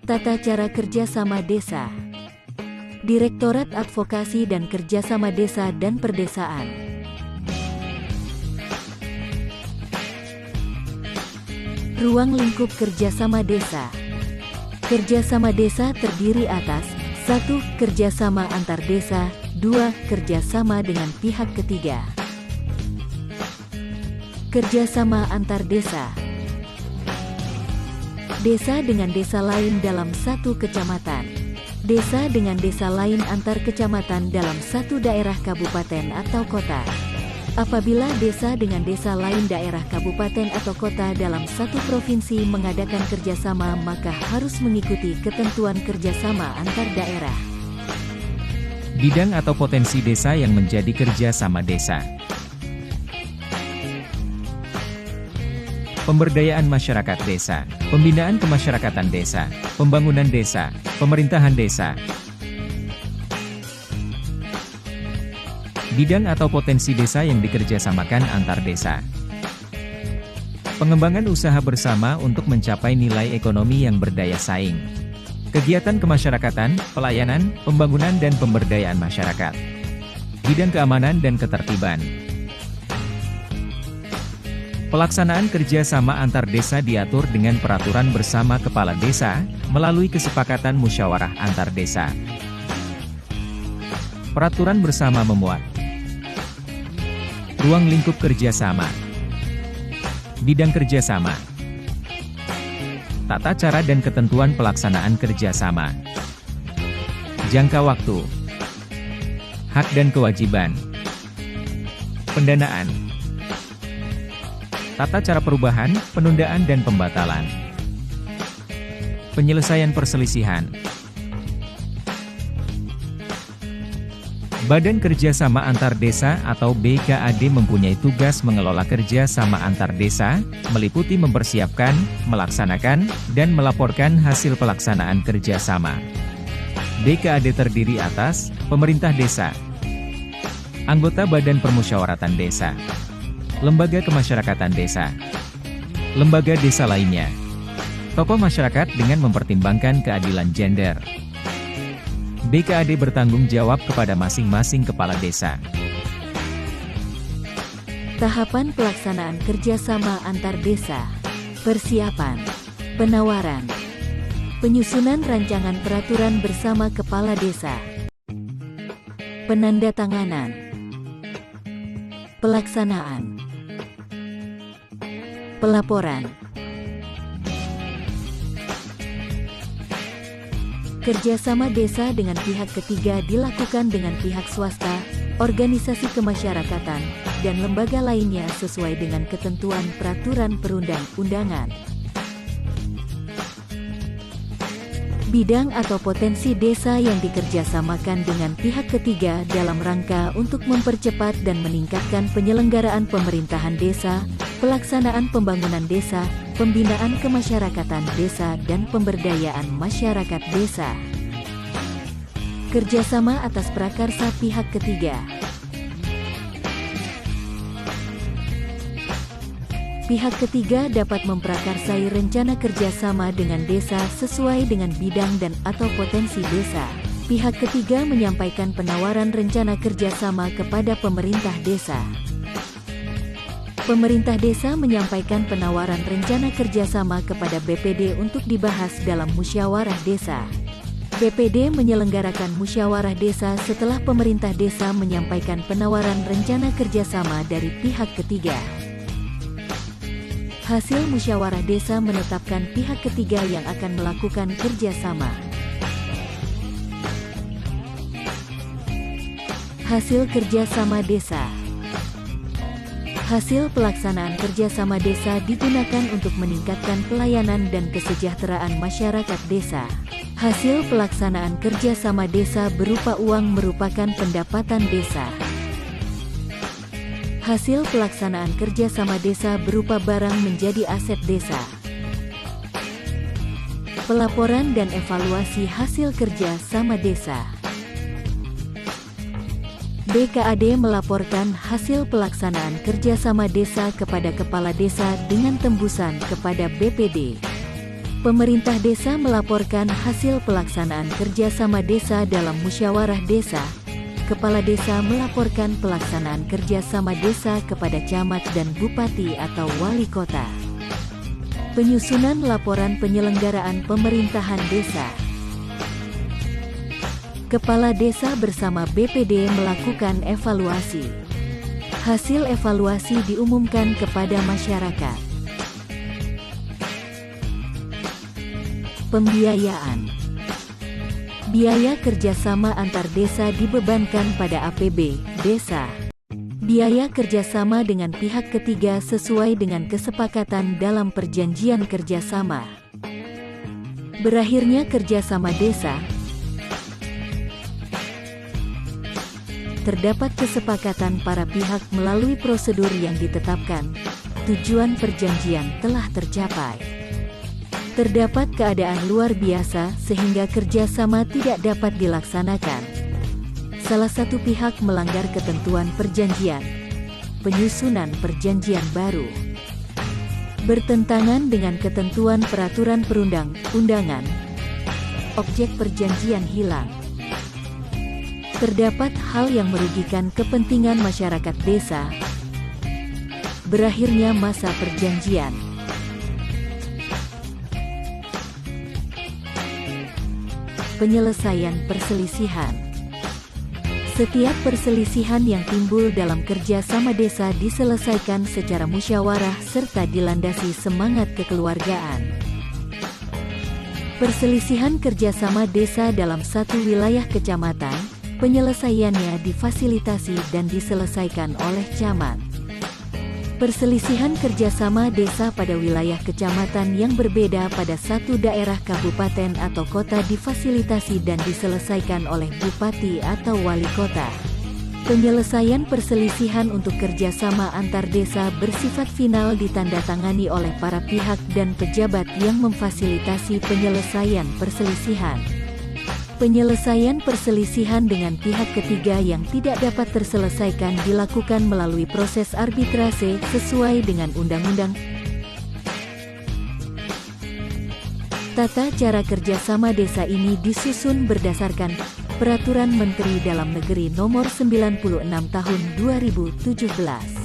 Tata cara kerjasama desa. Direktorat Advokasi dan Kerjasama Desa dan Perdesaan. Ruang lingkup kerjasama desa. Kerjasama desa terdiri atas 1. Kerjasama antar desa. 2. Kerjasama dengan pihak ketiga. Kerjasama antar desa. Desa dengan desa lain dalam satu kecamatan. Desa dengan desa lain antar kecamatan dalam satu daerah kabupaten atau kota. Apabila desa dengan desa lain daerah kabupaten atau kota dalam satu provinsi mengadakan kerjasama, maka harus mengikuti ketentuan kerjasama antar daerah. Bidang atau potensi desa yang menjadi kerjasama desa. Pemberdayaan masyarakat desa, pembinaan kemasyarakatan desa, pembangunan desa, pemerintahan desa. Bidang atau potensi desa yang dikerjasamakan antar desa. Pengembangan usaha bersama untuk mencapai nilai ekonomi yang berdaya saing. Kegiatan kemasyarakatan, pelayanan, pembangunan dan pemberdayaan masyarakat. Bidang keamanan dan ketertiban. Pelaksanaan kerjasama antar desa diatur dengan peraturan bersama kepala desa, melalui kesepakatan musyawarah antar desa. Peraturan bersama memuat ruang lingkup kerjasama, bidang kerjasama, tata cara dan ketentuan pelaksanaan kerjasama, jangka waktu, hak dan kewajiban, pendanaan, tata cara perubahan, penundaan dan pembatalan, penyelesaian perselisihan. Badan Kerjasama Antar Desa atau BKAD mempunyai tugas mengelola kerjasama antar desa, meliputi mempersiapkan, melaksanakan, dan melaporkan hasil pelaksanaan kerjasama. BKAD terdiri atas pemerintah desa, anggota Badan Permusyawaratan Desa, lembaga kemasyarakatan desa, lembaga desa lainnya, tokoh masyarakat dengan mempertimbangkan keadilan gender. BKAD bertanggung jawab kepada masing-masing kepala desa. Tahapan pelaksanaan kerjasama antar desa. Persiapan, penawaran, penyusunan rancangan peraturan bersama kepala desa, penandatanganan, pelaksanaan, pelaporan. Kerjasama desa dengan pihak ketiga dilakukan dengan pihak swasta, organisasi kemasyarakatan, dan lembaga lainnya sesuai dengan ketentuan peraturan perundang-undangan. Bidang atau potensi desa yang dikerjasamakan dengan pihak ketiga dalam rangka untuk mempercepat dan meningkatkan penyelenggaraan pemerintahan desa, pelaksanaan pembangunan desa, pembinaan kemasyarakatan desa dan pemberdayaan masyarakat desa. Kerjasama atas prakarsa pihak ketiga. Pihak ketiga dapat memprakarsai rencana kerjasama dengan desa sesuai dengan bidang dan atau potensi desa. Pihak ketiga menyampaikan penawaran rencana kerjasama kepada pemerintah desa. Pemerintah desa menyampaikan penawaran rencana kerjasama kepada BPD untuk dibahas dalam musyawarah desa. BPD menyelenggarakan musyawarah desa setelah pemerintah desa menyampaikan penawaran rencana kerjasama dari pihak ketiga. Hasil musyawarah desa menetapkan pihak ketiga yang akan melakukan kerjasama. Hasil kerjasama desa. Hasil pelaksanaan kerjasama desa digunakan untuk meningkatkan pelayanan dan kesejahteraan masyarakat desa. Hasil pelaksanaan kerjasama desa berupa uang merupakan pendapatan desa. Hasil pelaksanaan kerjasama desa berupa barang menjadi aset desa. Pelaporan dan evaluasi hasil kerja sama desa. BKAD melaporkan hasil pelaksanaan kerjasama desa kepada kepala desa dengan tembusan kepada BPD. Pemerintah desa melaporkan hasil pelaksanaan kerjasama desa dalam musyawarah desa. Kepala desa melaporkan pelaksanaan kerjasama desa kepada camat dan bupati atau wali kota. Penyusunan laporan penyelenggaraan pemerintahan desa. Kepala desa bersama BPD melakukan evaluasi. Hasil evaluasi diumumkan kepada masyarakat. Pembiayaan. Biaya kerjasama antar desa dibebankan pada APB desa. Biaya kerjasama dengan pihak ketiga sesuai dengan kesepakatan dalam perjanjian kerjasama. Berakhirnya kerjasama desa, terdapat kesepakatan para pihak melalui prosedur yang ditetapkan. Tujuan perjanjian telah tercapai. Terdapat keadaan luar biasa sehingga kerjasama tidak dapat dilaksanakan. Salah satu pihak melanggar ketentuan perjanjian. Penyusunan perjanjian baru bertentangan dengan ketentuan peraturan perundang-undangan. Objek perjanjian hilang. Terdapat hal yang merugikan kepentingan masyarakat desa. Berakhirnya masa perjanjian. Penyelesaian perselisihan. Setiap perselisihan yang timbul dalam kerjasama desa diselesaikan secara musyawarah serta dilandasi semangat kekeluargaan. Perselisihan kerjasama desa dalam satu wilayah kecamatan, penyelesaiannya difasilitasi dan diselesaikan oleh camat. Perselisihan kerjasama desa pada wilayah kecamatan yang berbeda pada satu daerah kabupaten atau kota difasilitasi dan diselesaikan oleh bupati atau wali kota. Penyelesaian perselisihan untuk kerjasama antar desa bersifat final ditandatangani oleh para pihak dan pejabat yang memfasilitasi penyelesaian perselisihan. Penyelesaian perselisihan dengan pihak ketiga yang tidak dapat terselesaikan dilakukan melalui proses arbitrase sesuai dengan undang-undang. Tata cara kerjasama desa ini disusun berdasarkan Peraturan Menteri Dalam Negeri Nomor 96 Tahun 2017.